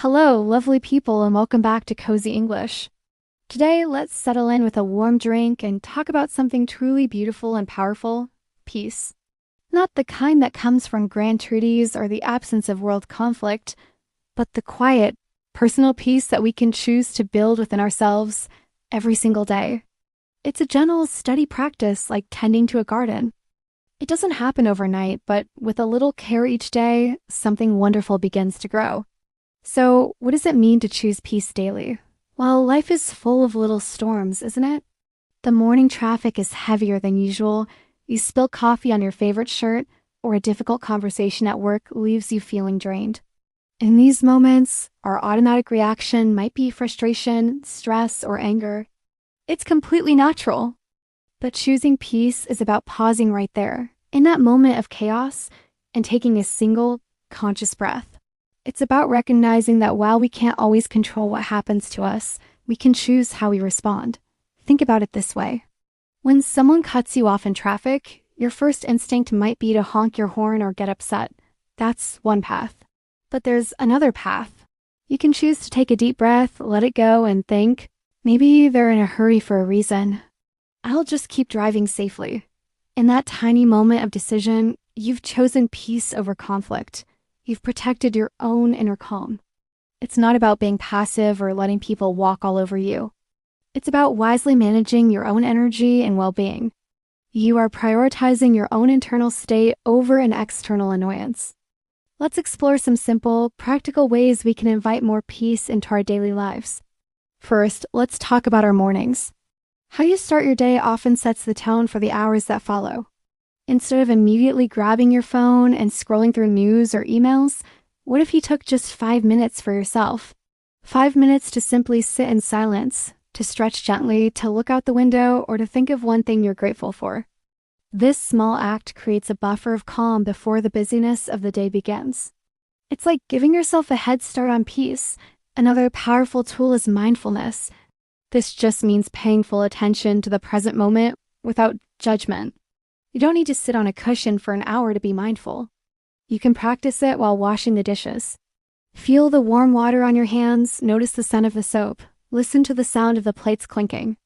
Hello, lovely people, and welcome back to Cozy English. Today, let's settle in with a warm drink and talk about something truly beautiful and powerful: peace. Not the kind that comes from grand treaties or the absence of world conflict, but the quiet, personal peace that we can choose to build within ourselves every single day. It's a gentle, steady practice like tending to a garden. It doesn't happen overnight, but with a little care each day, something wonderful begins to grow. So, what does it mean to choose peace daily? Well, life is full of little storms, isn't it? The morning traffic is heavier than usual, you spill coffee on your favorite shirt, or a difficult conversation at work leaves you feeling drained. In these moments, our automatic reaction might be frustration, stress, or anger. It's completely natural. But choosing peace is about pausing right there, in that moment of chaos, and taking a single, conscious breath. It's about recognizing that while we can't always control what happens to us, we can choose how we respond. Think about it this way. When someone cuts you off in traffic, your first instinct might be to honk your horn or get upset. That's one path. But there's another path. You can choose to take a deep breath, let it go, and think, maybe they're in a hurry for a reason. I'll just keep driving safely. In that tiny moment of decision, you've chosen peace over conflict. You've protected your own inner calm. It's not about being passive or letting people walk all over you. It's about wisely managing your own energy and well-being. You are prioritizing your own internal state over an external annoyance. Let's explore some simple, practical ways we can invite more peace into our daily lives. First, let's talk about our mornings. How you start your day often sets the tone for the hours that follow. Instead of immediately grabbing your phone and scrolling through news or emails, what if you took just 5 minutes for yourself? 5 minutes to simply sit in silence, to stretch gently, to look out the window, or to think of one thing you're grateful for. This small act creates a buffer of calm before the busyness of the day begins. It's like giving yourself a head start on peace. Another powerful tool is mindfulness. This just means paying full attention to the present moment without judgment. You don't need to sit on a cushion for an hour to be mindful. You can practice it while washing the dishes. Feel the warm water on your hands, notice the scent of the soap, listen to the sound of the plates clinking.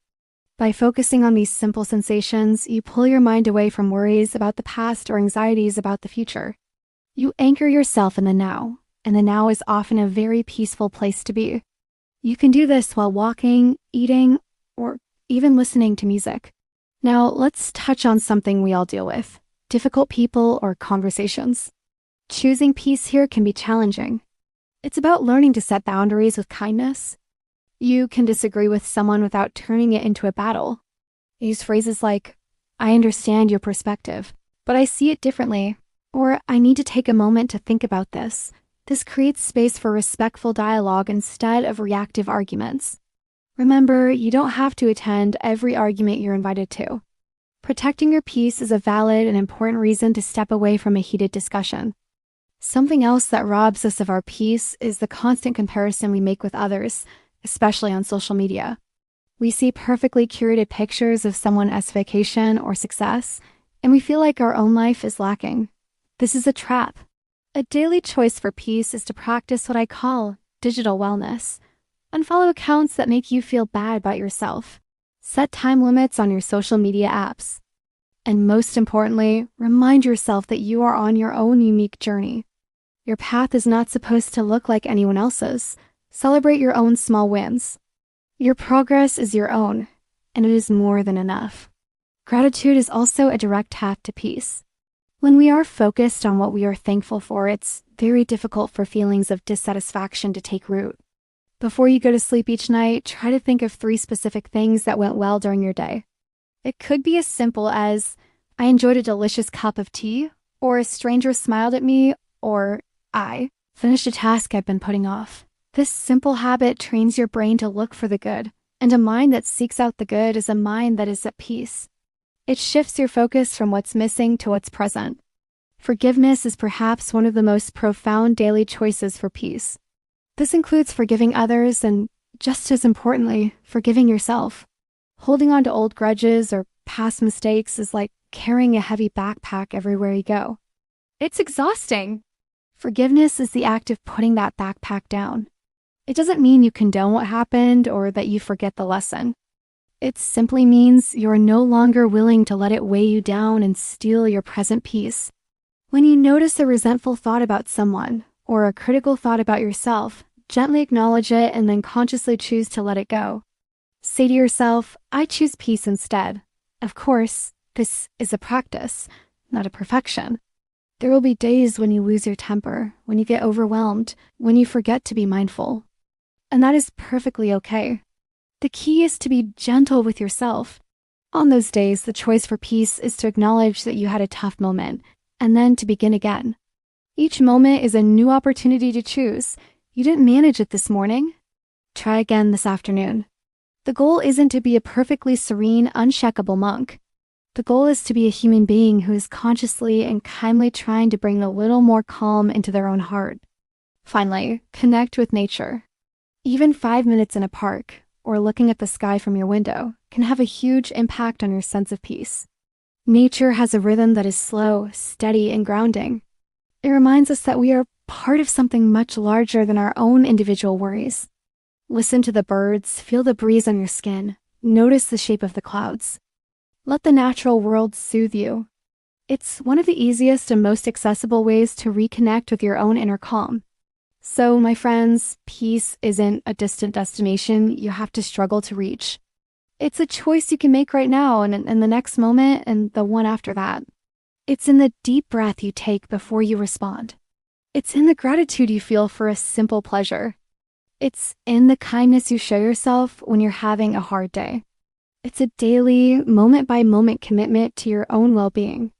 By focusing on these simple sensations, you pull your mind away from worries about the past or anxieties about the future. You anchor yourself in the now, and the now is often a very peaceful place to be. You can do this while walking, eating, or even listening to music. Now, let's touch on something we all deal with: difficult people or conversations. Choosing peace here can be challenging. It's about learning to set boundaries with kindness. You can disagree with someone without turning it into a battle. Use phrases like, "I understand your perspective, but I see it differently," or "I need to take a moment to think about this." This creates space for respectful dialogue instead of reactive arguments. Remember, you don't have to attend every argument you're invited to. Protecting your peace is a valid and important reason to step away from a heated discussion. Something else that robs us of our peace is the constant comparison we make with others, especially on social media. We see perfectly curated pictures of someone else's vacation or success, and we feel like our own life is lacking. This is a trap. A daily choice for peace is to practice what I call digital wellness. Unfollow accounts that make you feel bad about yourself. Set time limits on your social media apps. And most importantly, remind yourself that you are on your own unique journey. Your path is not supposed to look like anyone else's. Celebrate your own small wins. Your progress is your own, and it is more than enough. Gratitude is also a direct path to peace. When we are focused on what we are thankful for, it's very difficult for feelings of dissatisfaction to take root. Before you go to sleep each night, try to think of 3 specific things that went well during your day. It could be as simple as, "I enjoyed a delicious cup of tea," or "A stranger smiled at me," or "I finished a task I've been putting off." This simple habit trains your brain to look for the good, and a mind that seeks out the good is a mind that is at peace. It shifts your focus from what's missing to what's present. Forgiveness is perhaps one of the most profound daily choices for peace. This includes forgiving others and, just as importantly, forgiving yourself. Holding on to old grudges or past mistakes is like carrying a heavy backpack everywhere you go. It's exhausting. Forgiveness is the act of putting that backpack down. It doesn't mean you condone what happened or that you forget the lesson. It simply means you're no longer willing to let it weigh you down and steal your present peace. When you notice a resentful thought about someone or a critical thought about yourself, gently acknowledge it and then consciously choose to let it go. Say to yourself, I choose peace instead. Of course, this is a practice, not a perfection. There will be days when you lose your temper, when you get overwhelmed, when you forget to be mindful. And that is perfectly okay. The key is to be gentle with yourself. On those days, the choice for peace is to acknowledge that you had a tough moment, and then to begin again. Each moment is a new opportunity to choose. You didn't manage it this morning. Try again this afternoon. The goal isn't to be a perfectly serene, unshakable monk. The goal is to be a human being who is consciously and kindly trying to bring a little more calm into their own heart. Finally, connect with nature. Even 5 minutes in a park, or looking at the sky from your window, can have a huge impact on your sense of peace. Nature has a rhythm that is slow, steady, and grounding. It reminds us that we are part of something much larger than our own individual worries. Listen to the birds, feel the breeze on your skin, notice the shape of the clouds. Let the natural world soothe you. It's one of the easiest and most accessible ways to reconnect with your own inner calm. So, my friends, peace isn't a distant destination you have to struggle to reach. It's a choice you can make right now and in the next moment and the one after that. It's in the deep breath you take before you respond. It's in the gratitude you feel for a simple pleasure. It's in the kindness you show yourself when you're having a hard day. It's a daily, moment-by-moment commitment to your own well-being.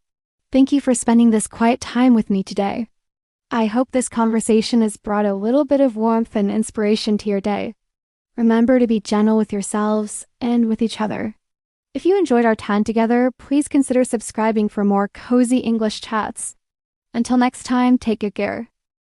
Thank you for spending this quiet time with me today. I hope this conversation has brought a little bit of warmth and inspiration to your day. Remember to be gentle with yourselves and with each other. If you enjoyed our time together, please consider subscribing for more cozy English chats. Until next time, take good care.